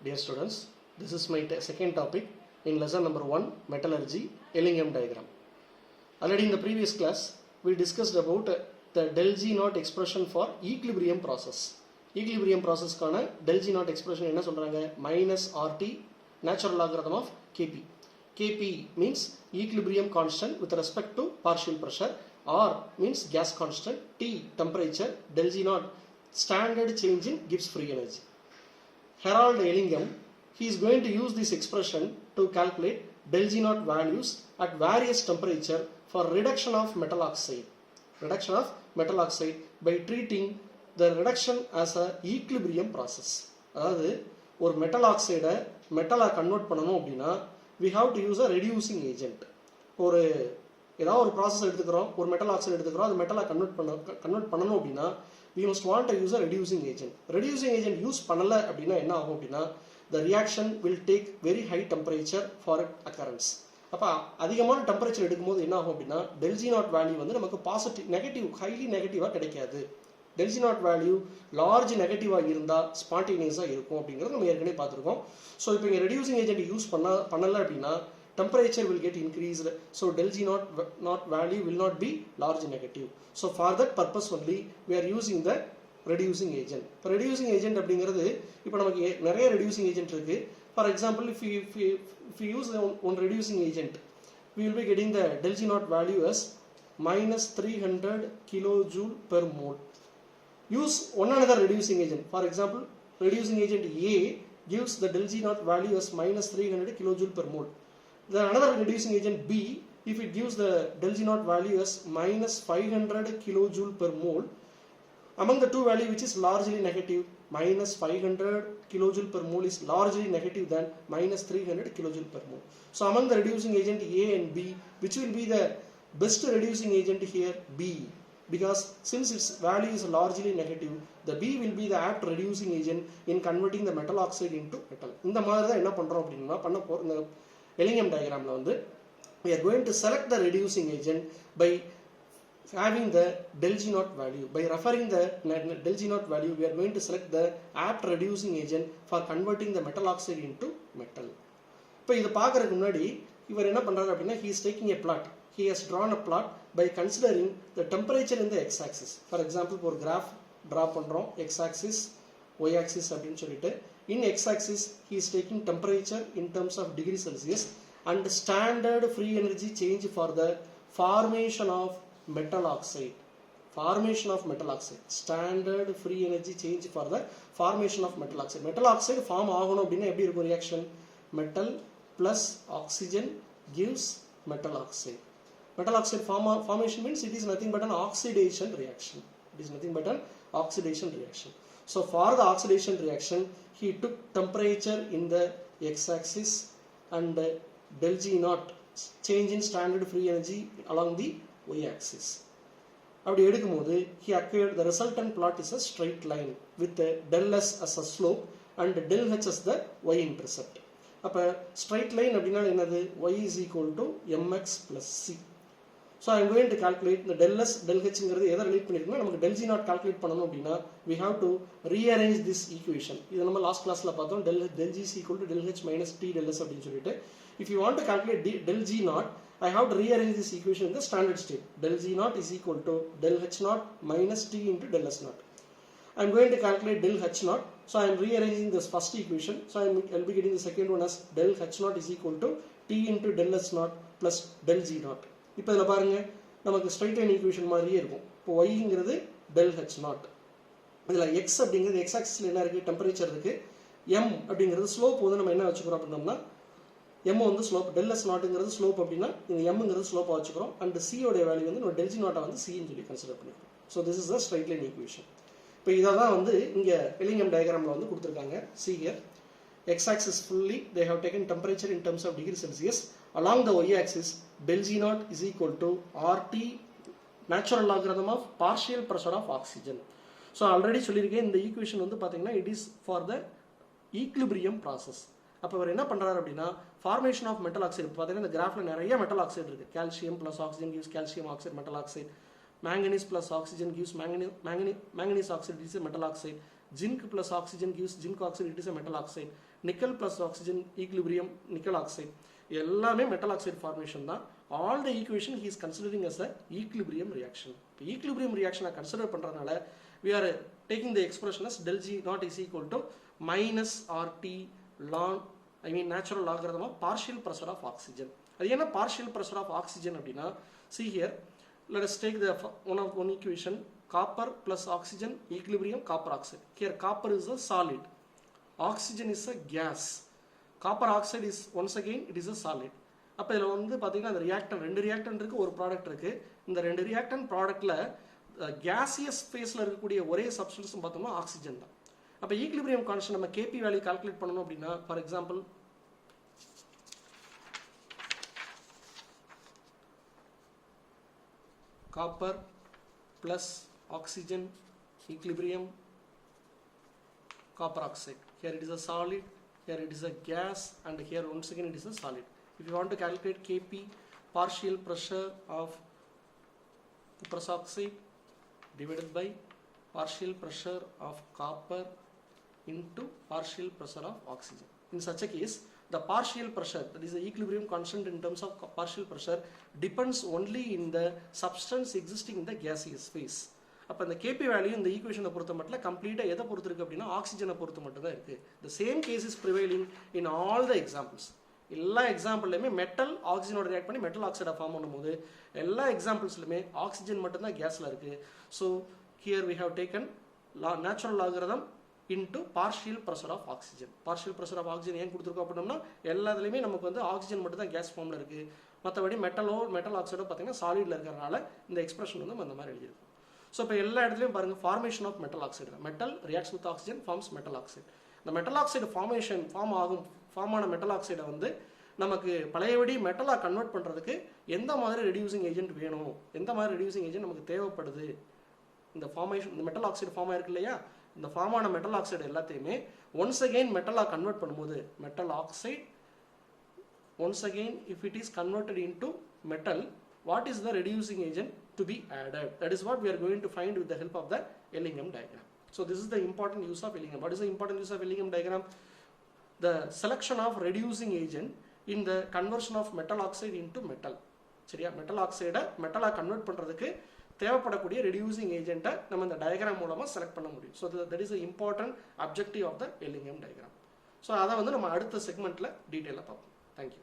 Dear students, this is my second topic in lesson number 1, metallurgy, Ellingham diagram. Already in the previous class, we discussed about the del G naught expression for equilibrium process. Equilibrium process கான del G naught expression என்ன சொல்றாங்க? minus RT natural logarithm of Kp. Kp means equilibrium constant with respect to partial pressure. R means gas constant. T temperature. Del G naught standard change in Gibbs free energy. Harold Ellingham, he is going to use this expression to calculate del G naught values at various temperature for reduction of metal oxide. Reduction of metal oxide by treating the reduction as a equilibrium process. அதாவது ஒரு metal ஆக்சைடை மெட்டலாக convert பண்ணணும் அப்படின்னா we have to use a reducing agent. ஒரு ஏதாவது ஒரு process எடுத்துக்கிறோம், ஒரு மெட்டல் ஆக்சைடு எடுத்துக்கிறோம், அது மெட்டலாக கன்வெர்ட் பண்ணணும் அப்படின்னா we must want to use a reducing agent. Reducing agent use பண்ணலை அப்படின்னா என்ன ஆகும் அப்படின்னா the reaction will take very high temperature for its occurrence. அப்போ அதிகமான டெம்பரேச்சர் எடுக்கும்போது என்ன ஆகும் அப்படின்னா del G naught வேல்யூ வந்து நமக்கு பாசிட்டிவ் நெகட்டிவ் ஹைலி நெகட்டிவாக கிடைக்காது. del G naught value large நெகட்டிவாக இருந்தால் ஸ்பான்டேனியஸாக இருக்கும் அப்படிங்கிறது நம்ம ஏற்கனவே பார்த்துருக்கோம். ஸோ இப்போ இங்கே ரெடியூசிங் ஏஜென்ட் யூஸ் பண்ணலை அப்படின்னா temperature will get increased, so del G naught value will not be large negative. So for that purpose only we are using the reducing agent. Reducing agent அப்படிங்கிறது இப்போ நமக்கு நிறைய reducing agent இருக்கு. For example, if we use one reducing agent, we will be getting the del G naught value as minus 300 kilojoule per mole. Use one another reducing agent. For example, reducing agent A gives the del G naught value as minus 300 kilojoule per mole. The another reducing agent B, if it gives the del G naught value as minus 500 kilojoule per mole, among the two value which is largely negative, minus 500 kilojoule per mole is largely negative than minus 300 kilojoule per mole. So among the reducing agent A and B, which will be the best reducing agent here? B, because since its value is largely negative, the B will be the apt reducing agent in converting the metal oxide into metal. இந்த மாதிரி தான் என்ன பண்றோம் அப்படின்னா பண்ண போற Ellingham diagram we are going to select the reducing agent by having the del G naught value. By referring the del G naught value, we are going to select the apt reducing agent for converting the metal oxide into metal. இப்போ இது பார்க்கறதுக்கு முன்னாடி இவர் என்ன பண்றாரு அப்படின்னா he is taking a plot. He has drawn a plot by considering the temperature in the x axis. For example, ஒரு graph draw பண்றோம், x axis, y axis அப்படின்னு சொல்லிட்டு in x axis he is taking temperature in terms of degree Celsius and standard free energy change for the formation of metal oxide. Formation of metal oxide. Standard free energy change for the formation of metal oxide. Metal oxide form ஆகணும் அப்படின்னா எப்படி இருக்கும் reaction? Metal plus oxygen gives metal oxide. Metal oxide formation means it is nothing but an oxidation reaction. It is nothing but an oxidation reaction. So for the oxidation reaction, he took temperature in the x-axis and del G naught change in standard free energy along the y-axis. அப்படி எடுக்கும்போது he acquired the resultant plot is a straight line with del S as a slope and del H as the y-intercept. அப்ப straight line அப்படின்னா என்னது? Y is equal to mx plus c. So I am going to calculate the del S, del H ங்கிறது எதை relate பண்ணிருக்குன்னா நமக்கு del G naught calculate பண்ணணும் அப்படின்னா we have to rearrange this equation. இது நம்ம last கிளாஸ்ல பார்த்தோம் del G is equal to del H minus T del S அப்படின்னு சொல்லிட்டு if you want to calculate del G naught, I have to rearrange this equation in the standard state. Del G naught is equal to del H naught minus T into del S naught. I am going to calculate del H naught, so I am rearranging this first equation. So I will be getting the second one as del H naught is equal to T into del S naught plus del G naught. இப்போ இதில் பாருங்க நமக்கு straight line equation மாதிரியே இருக்கும். இப்போ ஒய்ங்கிறது del H naught, இதில் X அப்படிங்கிறது X ஆக்சிஸில் என்ன இருக்குது? டெம்பரேச்சர் இருக்குது. எம் அப்படிங்கிறது ஸ்லோப் வந்து நம்ம என்ன வச்சுக்கிறோம் அப்படின்னோம்னா எம் வந்து ஸ்லோப், del S நாட்டுங்கிறது ஸ்லோப் அப்படின்னா இந்த எம்ங்கிறது ஸ்லோப்பாக வச்சுக்கிறோம். அண்ட் சியோடைய வேல்யூ வந்து நம்ம del G naught வந்து சின்னு சொல்லி கன்சிடர் பண்ணிக்கிறோம். So this is the straight line equation. இப்போ இதை தான் வந்து இங்கே Ellingham diagramல வந்து கொடுத்துருக்காங்க. See here, x-axis fully they have taken temperature in terms of degree Celsius. Along the y-axis, del G naught is equal to RT natural logarithm of partial pressure of oxygen. So already சொல்லியிருக்கேன் இந்த equation வந்து பார்த்தீங்கன்னா it is for the equilibrium process. அப்போ அவர் என்ன பண்ணுறாரு அப்படின்னா formation of metal oxide. பார்த்தீங்கன்னா இந்த கிராஃப்ல நிறைய metal oxide இருக்கு. Calcium plus oxygen gives calcium oxide metal oxide. Manganese plus oxygen gives manganese oxide, this is metal oxide. zinc plus oxygen gives zinc oxide, it is a metal oxide. Nickel plus oxygen equilibrium nickel oxide. எல்லாமே metal oxide formation தான். All the equation he is considering as a equilibrium reaction. Equilibrium reaction consider பண்றதுனால we are taking the expression as del G naught is equal to minus RT ln natural logarithm of partial pressure of oxygen. அது என்ன partial pressure of oxygen அப்படின்னா, see here, let us take the one equation, copper plus oxygen equilibrium copper oxide. Here copper is a solid, oxygen is a gas, copper oxide is once again it is a solid. அப்போ இதில் வந்து பார்த்தீங்கன்னா அந்த ரியாக்டன் ரெண்டு ரியாக்டன் இருக்குது, ஒரு product இருக்குது. இந்த ரெண்டு ரியாக்டன் ப்ராடக்டில் கேசியஸ் ஃபேஸில் இருக்கக்கூடிய ஒரே சப்ஸ்டன்ஸ் பார்த்தோம்னா ஆக்சிஜன் தான். அப்போ ஈக்லிபிரியம் கான்ஸ்டன்ட் நம்ம கேபி வேல்யூ கால்குலேட் பண்ணணும் அப்படின்னா, for example copper plus oxygen equilibrium copper oxide. Here it is a solid, here it is a gas, and here once again it is a solid. If you want to calculate Kp, partial pressure of the press oxide divided by partial pressure of copper into partial pressure of oxygen. In such a case, the partial pressure, that is the equilibrium constant in terms of partial pressure, depends only in the substance existing in the gaseous phase. அப்போ இந்த Kp value இந்த ஈக்குவேஷனை பொறுத்த மட்டும் கம்ப்ளீட்டாக எதை பொறுத்து இருக்குது அப்படின்னா ஆக்சிஜனை பொறுத்து மட்டும் தான் இருக்குது. The same case is prevailing in all the examples. எல்லா எக்ஸாம்பிள்லையுமே மெட்டல் ஆக்சிஜனோட ரியாக்ட் பண்ணி மெட்டல் ஆக்சைடை ஃபார்ம் பண்ணும்போது எல்லா எக்ஸாம்பிள்ஸ்லையுமே ஆக்சிஜன் மட்டும்தான் கேஸில் இருக்குது. So here we have taken natural logarithm into partial pressure of oxygen. Partial pressure of oxygen ஏன் கொடுத்துருக்கோம் அப்படின்னா எல்லாத்துலேயுமே நமக்கு வந்து ஆக்சிஜன் மட்டும் தான் கேஸ் ஃபார்மில் இருக்குது. மற்றபடி மெட்டல் ஆக்சைடோ பார்த்தீங்கன்னா சாலிடில் இருக்கிறனால இந்த எக்ஸ்பிரஷன் வந்து அந்த மாதிரி எழுதியிருக்கும். ஸோ இப்போ எல்லா இடத்துலையும் பாருங்கள் ஃபார்மேஷன் ஆஃப் மெட்டல் ஆக்சைடு தான். Metal reacts with oxygen forms metal oxide. இந்த மெட்டல் ஆக்சைடு ஃபார்ம் ஆன மெட்டல் ஆக்சைடை வந்து நமக்கு பழையபடி மெட்டலாக கன்வெர்ட் பண்ணுறதுக்கு எந்த மாதிரி ரெடியூசிங் ஏஜென்ட் வேணும், எந்த மாதிரி ரெடியூசிங் ஏஜென்ட் நமக்கு தேவைப்படுது, இந்த ஃபார்மேஷன் இந்த மெட்டல் ஆக்சைடு ஃபார்ம் ஆயிருக்கு இல்லையா, இந்த ஃபார்ம் ஆன மெட்டல் ஆக்சைடு எல்லாத்தையுமே ஒன்ஸ் அகெயின் மெட்டலாக கன்வெர்ட் பண்ணும்போது metal oxide once again if it is converted into metal, what is the reducing agent to be added? That is what we are going to find with the help of the Ellingham diagram. So this is the important use of Ellingham. What is the important use of Ellingham diagram? The selection of reducing agent in the conversion of metal oxide into metal. சரியா, metal ஆக்சைடை மெட்டலாக convert பண்ணுறதுக்கு தேவைப்படக்கூடிய reducing ஏஜென்ட்டை நம்ம இந்த diagram மூலமாக select பண்ண முடியும். So that is important objective of the Ellingham diagram. So அதை வந்து நம்ம அடுத்த செக்மெண்ட்டில் டீட்டெயிலாக பார்ப்போம். தேங்க்யூ.